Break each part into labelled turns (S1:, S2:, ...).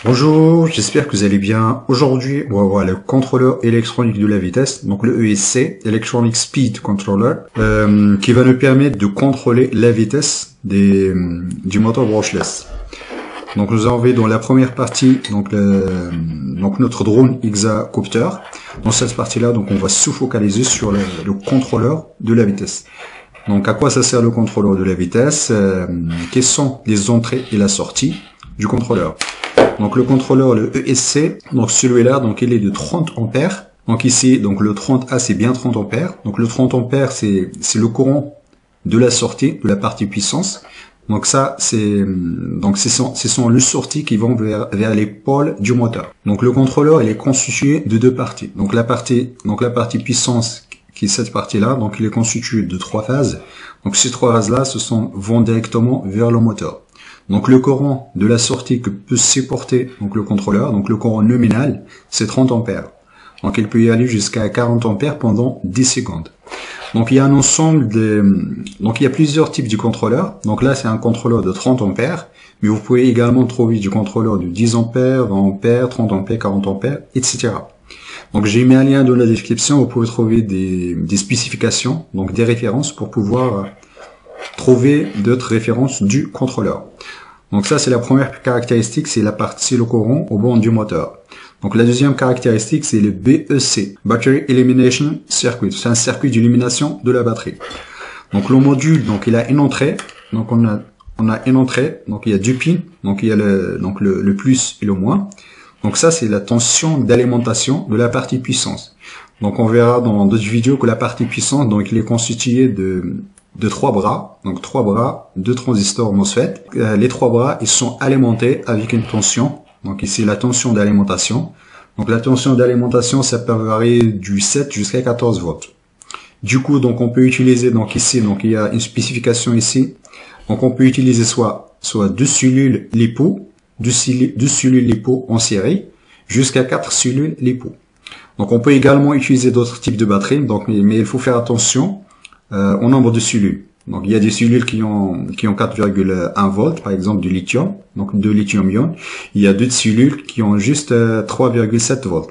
S1: Bonjour, j'espère que vous allez bien. Aujourd'hui, on va voir le contrôleur électronique de la vitesse, donc le ESC, Electronic Speed Controller, qui va nous permettre de contrôler la vitesse du moteur brushless. Donc nous avons vu dans la première partie donc notre drone hexacopter. Dans cette partie-là, donc on va se focaliser sur le contrôleur de la vitesse. Donc à quoi ça sert le contrôleur de la vitesse, quelles sont les entrées et la sortie du contrôleur. Donc le contrôleur, le ESC, donc celui-là, donc il est de 30 ampères. Donc ici, donc le 30A c'est bien 30 ampères. Donc le 30 ampères c'est le courant de la sortie, de la partie puissance. Donc ça ce sont les sorties qui vont vers les pôles du moteur. Donc le contrôleur il est constitué de deux parties. Donc la partie puissance qui est cette partie-là, donc il est constitué de trois phases. Donc ces trois phases-là vont directement vers le moteur. Donc le courant de la sortie que peut supporter donc le contrôleur, donc le courant nominal, c'est 30 ampères. Donc il peut y aller jusqu'à 40 ampères pendant 10 secondes. Donc il y a un ensemble donc il y a plusieurs types de contrôleurs. Donc là c'est un contrôleur de 30 ampères, mais vous pouvez également trouver du contrôleur de 10 ampères, 20 ampères, 30 ampères, 40 ampères, etc. Donc j'ai mis un lien dans la description, vous pouvez trouver des spécifications, donc des références pour pouvoir trouver d'autres références du contrôleur. Donc ça c'est la première caractéristique, c'est le courant au bord du moteur. Donc la deuxième caractéristique c'est le BEC, Battery Elimination Circuit, c'est un circuit d'élimination de la batterie. Donc le module, donc il a une entrée, donc on a une entrée, donc il y a deux pins, donc il y a le plus et le moins. Donc ça c'est la tension d'alimentation de la partie puissance. Donc on verra dans d'autres vidéos que la partie puissance, donc il est constitué de trois bras, donc trois bras, deux transistors MOSFET. Les trois bras, ils sont alimentés avec une tension. Donc ici, la tension d'alimentation. Donc la tension d'alimentation, ça peut varier du 7 jusqu'à 14 volts. Du coup, donc on peut utiliser, donc ici, donc il y a une spécification ici. Donc on peut utiliser soit deux cellules LiPo, deux cellules LiPo en série, jusqu'à 4 cellules LiPo. Donc on peut également utiliser d'autres types de batteries, donc mais il faut faire attention au nombre de cellules. Donc il y a des cellules qui ont 4,1 volts, par exemple du lithium, donc de lithium-ion. Il y a d'autres cellules qui ont juste 3,7 volts.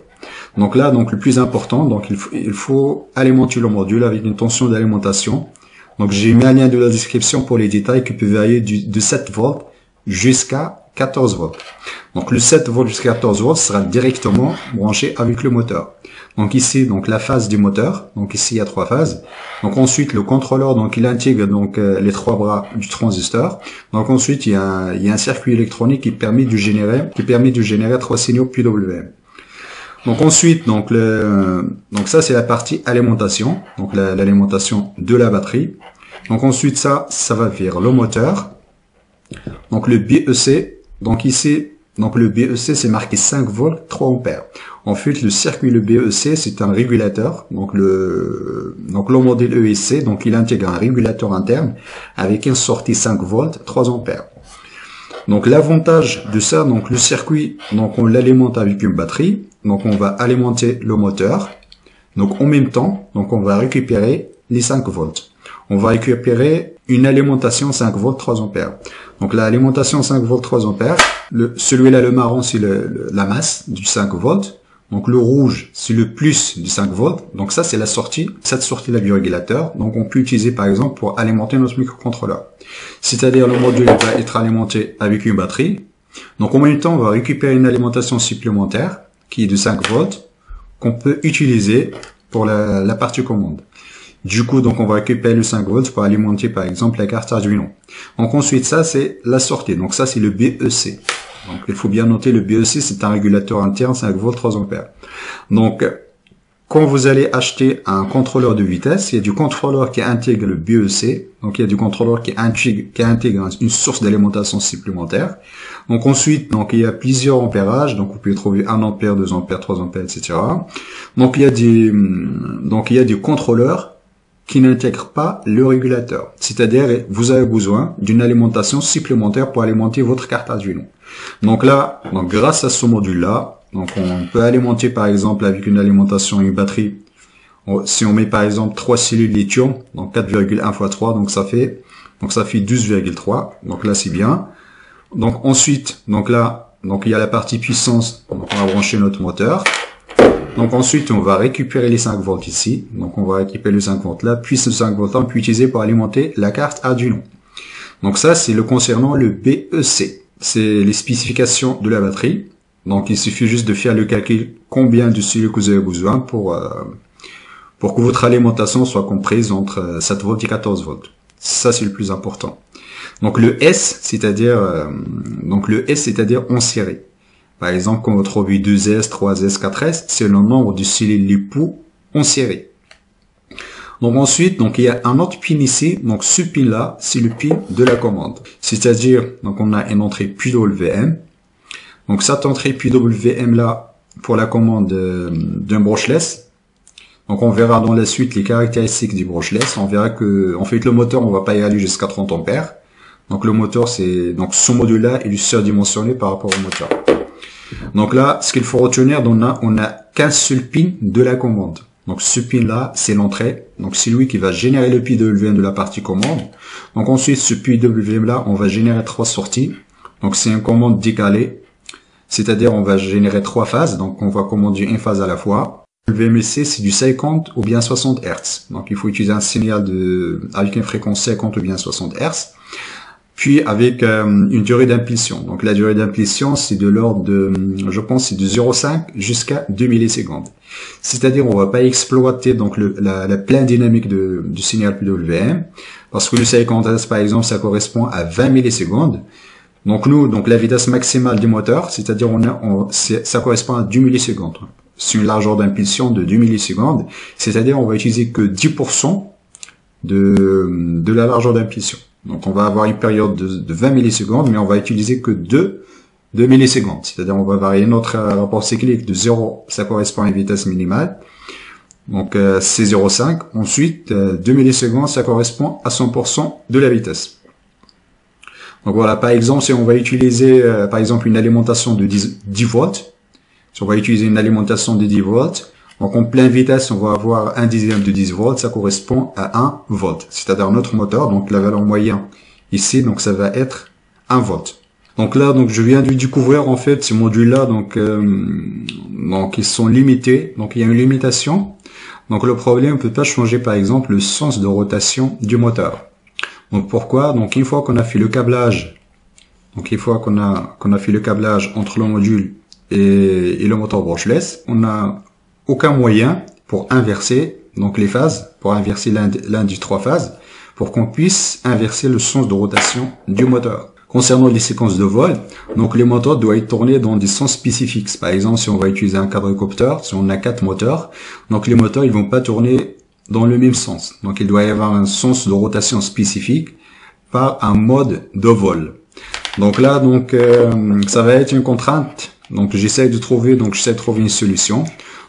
S1: Donc là, donc le plus important, donc il faut alimenter le module avec une tension d'alimentation. Donc j'ai mis un lien de la description pour les détails qui peuvent varier de 7 volts jusqu'à 14 volts. Donc le 7 volts jusqu'à 14 volts sera directement branché avec le moteur. Donc ici, donc la phase du moteur. Donc ici, il y a trois phases. Donc ensuite, le contrôleur, donc il intègre donc les trois bras du transistor. Donc ensuite, il y a un circuit électronique qui permet de générer trois signaux PWM. Donc ensuite, donc ça c'est la partie alimentation. Donc l'alimentation de la batterie. Donc ensuite, ça va vers le moteur. Donc le BEC. Donc ici, donc le BEC c'est marqué 5 volts, 3 ampères. En fait, le circuit, le BEC, c'est un régulateur. Donc le modèle ESC, donc il intègre un régulateur interne avec une sortie 5 volts, 3 ampères. Donc l'avantage de ça, donc le circuit, donc on l'alimente avec une batterie. Donc on va alimenter le moteur. Donc en même temps, donc on va récupérer les 5 volts. On va récupérer une alimentation 5 volts, 3 ampères. Donc l'alimentation 5 volts, 3 ampères, celui-là, le marron, c'est la masse du 5 volts. Donc le rouge, c'est le plus du 5 volts. Donc ça, c'est la sortie, cette sortie-là du régulateur. Donc on peut utiliser par exemple pour alimenter notre microcontrôleur. C'est-à-dire le module va être alimenté avec une batterie. Donc en même temps, on va récupérer une alimentation supplémentaire qui est de 5 volts qu'on peut utiliser pour la partie commande. Du coup, donc on va récupérer le 5 volts pour alimenter par exemple la carte Arduino. Donc ensuite, ça c'est la sortie. Donc ça c'est le BEC. Donc il faut bien noter, le BEC c'est un régulateur interne 5 volts 3 ampères. Donc quand vous allez acheter un contrôleur de vitesse, il y a du contrôleur qui intègre le BEC. Donc il y a du contrôleur qui intègre une source d'alimentation supplémentaire. Donc ensuite, donc il y a plusieurs ampérages. Donc vous pouvez trouver 1 ampère, 2 ampères, 3 ampères, etc. Donc il y a des contrôleurs qui n'intègrent pas le régulateur. C'est-à-dire, vous avez besoin d'une alimentation supplémentaire pour alimenter votre carte Arduino. Donc là, grâce à ce module-là, donc on peut alimenter par exemple avec une alimentation, une batterie. Si on met par exemple 3 cellules lithium, donc 4,1 x 3, donc ça fait 12,3. Donc là c'est bien. Donc ensuite, donc là donc il y a la partie puissance, donc on va brancher notre moteur. Donc ensuite, on va récupérer les 5 volts ici. Donc on va récupérer le 5 volts là, puis ce 5 volts là, on peut utiliser pour alimenter la carte Arduino. Donc ça, c'est le concernant le BEC. C'est les spécifications de la batterie. Donc il suffit juste de faire le calcul combien de celui que vous avez besoin pour que votre alimentation soit comprise entre 7 volts et 14 volts. Ça, c'est le plus important. Donc le S, c'est-à-dire en série. Par exemple, quand vous trouvez 2S, 3S, 4S, c'est le nombre de cellules l'époux en série. Donc ensuite, donc il y a un autre pin ici. Donc ce pin là, c'est le pin de la commande. C'est-à-dire, donc on a une entrée PWM. Donc cette entrée PWM là, pour la commande d'un brushless. Donc on verra dans la suite les caractéristiques du brushless. On verra que, en fait, le moteur, on va pas y aller jusqu'à 30 ampères. Donc le moteur, c'est, donc ce module là, il est surdimensionné par rapport au moteur. Donc là, ce qu'il faut retenir, on a qu'un seul pin de la commande. Donc ce pin là, c'est l'entrée. Donc c'est lui qui va générer le PWM de la partie commande. Donc ensuite, ce PWM là, on va générer 3 sorties. Donc c'est une commande décalée. C'est-à-dire, on va générer 3 phases. Donc on va commander une phase à la fois. Le VMC, c'est du 50 ou bien 60 Hz. Donc il faut utiliser un signal avec une fréquence 50 ou bien 60 Hz. Puis avec une durée d'impulsion. Donc la durée d'impulsion, c'est de l'ordre de, je pense, c'est de 0,5 jusqu'à 2 millisecondes. C'est-à-dire, on va pas exploiter donc la pleine dynamique du signal PWM, parce que le 50 Hz, par exemple, ça correspond à 20 millisecondes. Donc nous, donc la vitesse maximale du moteur, c'est-à-dire ça correspond à 2 millisecondes. C'est une largeur d'impulsion de 2 millisecondes, c'est-à-dire on va utiliser que 10% de la largeur d'impulsion. Donc on va avoir une période de 20 millisecondes, mais on va utiliser que 2 millisecondes. C'est-à-dire on va varier notre rapport cyclique de 0, ça correspond à une vitesse minimale. Donc c'est 0,5. Ensuite, 2 millisecondes, ça correspond à 100% de la vitesse. Donc voilà, par exemple, si on va utiliser par exemple une alimentation de 10 volts, si on va utiliser une alimentation de 10 volts, donc en pleine vitesse, on va avoir 1/10 de 10 volts, ça correspond à 1 volt. C'est-à-dire notre moteur, donc la valeur moyenne ici, donc ça va être 1 volt. Donc là, donc je viens de découvrir en fait ces modules-là, donc ils sont limités, donc il y a une limitation. Donc le problème, on peut pas changer par exemple le sens de rotation du moteur. Donc pourquoi? Donc une fois qu'on a fait le câblage, donc une fois qu'on a fait le câblage entre le module et le moteur brushless, on a aucun moyen pour inverser donc les phases, pour inverser l'un des 3 phases, pour qu'on puisse inverser le sens de rotation du moteur. Concernant les séquences de vol, donc les moteurs doivent être tournés dans des sens spécifiques. Par exemple, si on va utiliser un quadricoptère, si on a 4 moteurs, donc les moteurs ils vont pas tourner dans le même sens. Donc il doit y avoir un sens de rotation spécifique par un mode de vol. Donc là, ça va être une contrainte. Donc j'essaie de trouver une solution.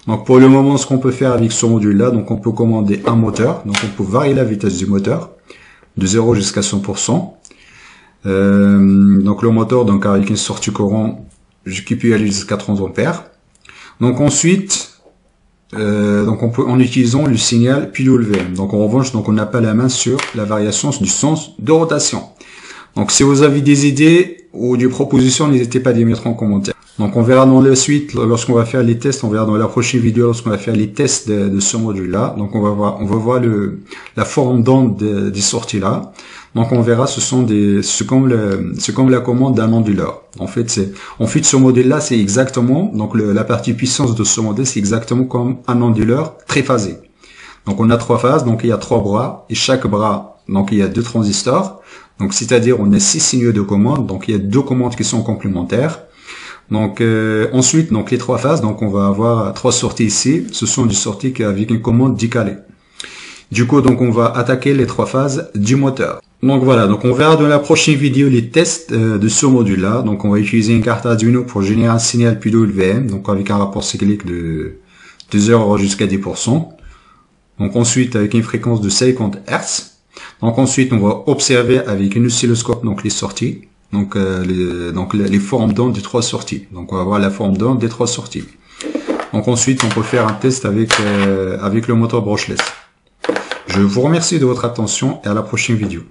S1: Donc pour le moment, ce qu'on peut faire avec ce module-là, donc on peut commander un moteur. Donc on peut varier la vitesse du moteur de 0 jusqu'à 100%. Donc le moteur, donc avec une sortie courant qui peut aller jusqu'à 30 ampères. Donc ensuite, en utilisant le signal PWM. Donc en revanche, donc on n'a pas la main sur la variation du sens de rotation. Donc si vous avez des idées ou des propositions, n'hésitez pas à les mettre en commentaire. Donc on verra dans la suite, lorsqu'on va faire les tests, on verra dans la prochaine vidéo lorsqu'on va faire les tests de ce module-là. Donc on va voir la forme d'onde des sorties là. Donc on verra, c'est comme la commande d'un onduleur. En fait, ce modèle-là, c'est exactement, donc la partie puissance de ce modèle, c'est exactement comme un onduleur triphasé. Donc on a 3 phases, donc il y a 3 bras, et chaque bras, donc il y a 2 transistors. Donc c'est-à-dire on a 6 signaux de commande, donc il y a 2 commandes qui sont complémentaires. Donc ensuite, donc les 3 phases, donc on va avoir 3 sorties ici. Ce sont des sorties avec une commande décalée. Du coup, donc on va attaquer les 3 phases du moteur. Donc voilà, donc on verra dans la prochaine vidéo les tests de ce module-là. Donc on va utiliser une carte Arduino pour générer un signal PWM, donc avec un rapport cyclique de 0 jusqu'à 10%. Donc ensuite avec une fréquence de 50 Hz. Donc ensuite on va observer avec un oscilloscope donc les sorties. Donc les formes d'onde des 3 sorties. Donc on va voir la forme d'onde des 3 sorties. Donc ensuite on peut faire un test avec le moteur brushless. Je vous remercie de votre attention et à la prochaine vidéo.